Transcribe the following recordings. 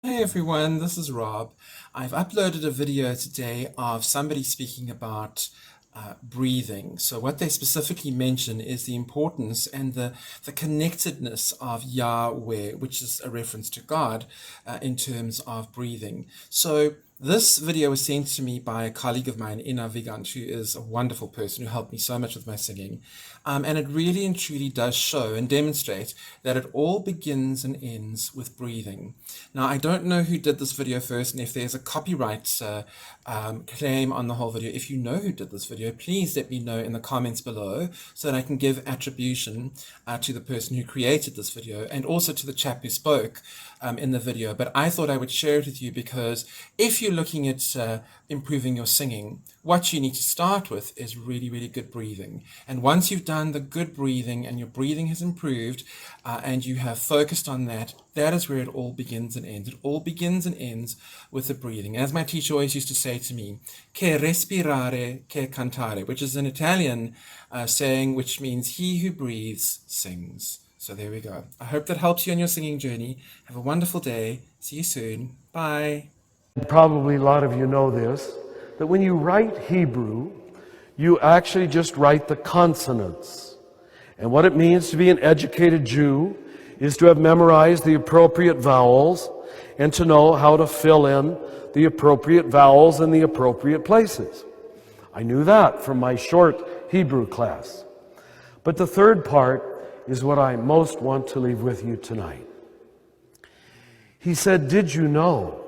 Hey everyone, this is Rob. I've uploaded a video today of somebody speaking about breathing. So what they specifically mention is the importance and the connectedness of Yahweh, which is a reference to God in terms of breathing. So this video was sent to me by a colleague of mine, Ina Vigant, who is a wonderful person who helped me so much with my singing. And it really and truly does show and demonstrate that it all begins and ends with breathing. Now, I don't know who did this video first, and if there's a copyright claim on the whole video. If you know who did this video, please let me know in the comments below so that I can give attribution to the person who created this video and also to the chap who spoke in the video. But I thought I would share it with you because if you're looking at improving your singing, what you need to start with is really, really good breathing. And once you've done the good breathing and your breathing has improved and you have focused on that, that is where it all begins and ends. It all begins and ends with the breathing. As my teacher always used to say to me, che respirare, che cantare, which is an Italian saying which means he who breathes sings. So there we go. I hope that helps you on your singing journey. Have a wonderful day. See you soon. Bye. Probably a lot of you know this, that when you write Hebrew, you actually just write the consonants. And what it means to be an educated Jew is to have memorized the appropriate vowels and to know how to fill in the appropriate vowels in the appropriate places. I knew that from my short Hebrew class. But the third part is what I most want to leave with you tonight. He said, did you know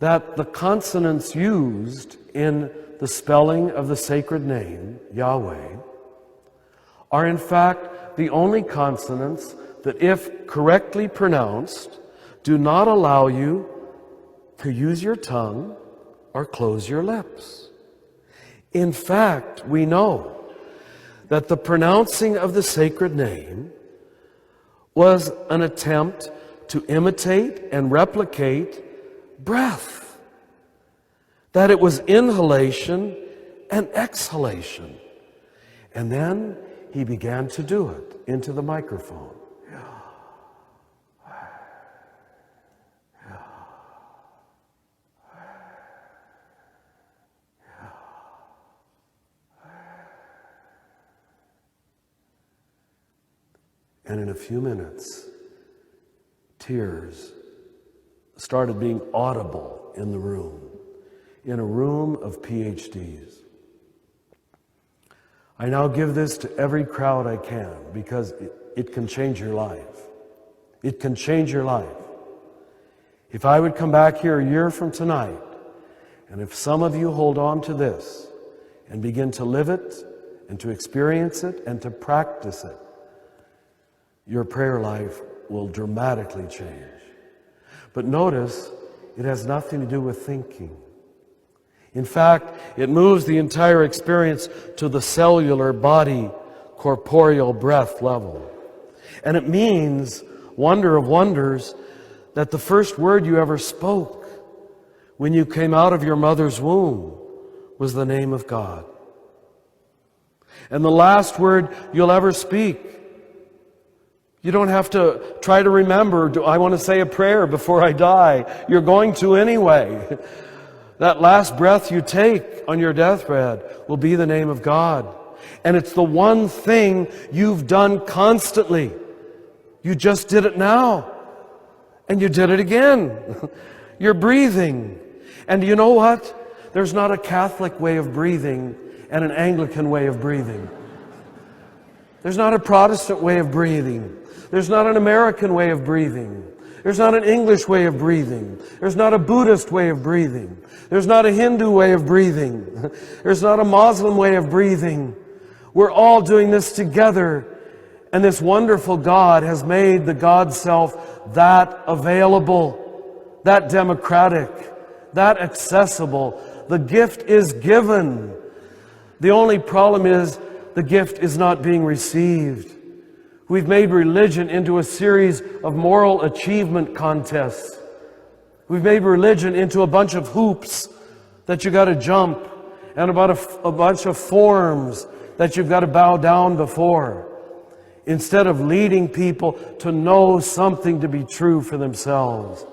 that the consonants used in the spelling of the sacred name, Yahweh, are in fact the only consonants that, if correctly pronounced, do not allow you to use your tongue or close your lips. In fact, we know that the pronouncing of the sacred name was an attempt to imitate and replicate breath. That it was inhalation and exhalation. And then he began to do it into the microphone. And in a few minutes, tears started being audible in the room, in a room of PhDs. I now give this to every crowd I can because it can change your life. It can change your life. If I would come back here a year from tonight, and if some of you hold on to this and begin to live it and to experience it and to practice it, your prayer life will dramatically change. But notice, it has nothing to do with thinking. In fact, it moves the entire experience to the cellular body, corporeal breath level. And it means, wonder of wonders, that the first word you ever spoke when you came out of your mother's womb was the name of God. And the last word you'll ever speak, you don't have to try to remember, do I want to say a prayer before I die? You're going to anyway. That last breath you take on your deathbed will be the name of God. And it's the one thing you've done constantly. You just did it now. And you did it again. You're breathing. And you know what? There's not a Catholic way of breathing and an Anglican way of breathing. There's not a Protestant way of breathing. There's not an American way of breathing. There's not an English way of breathing. There's not a Buddhist way of breathing. There's not a Hindu way of breathing. There's not a Muslim way of breathing. We're all doing this together. And this wonderful God has made the God Self that available, that democratic, that accessible. The gift is given. The only problem is the gift is not being received. We've made religion into a series of moral achievement contests. We've made religion into a bunch of hoops that you got to jump and about a bunch of forms that you've got to bow down before, instead of leading people to know something to be true for themselves.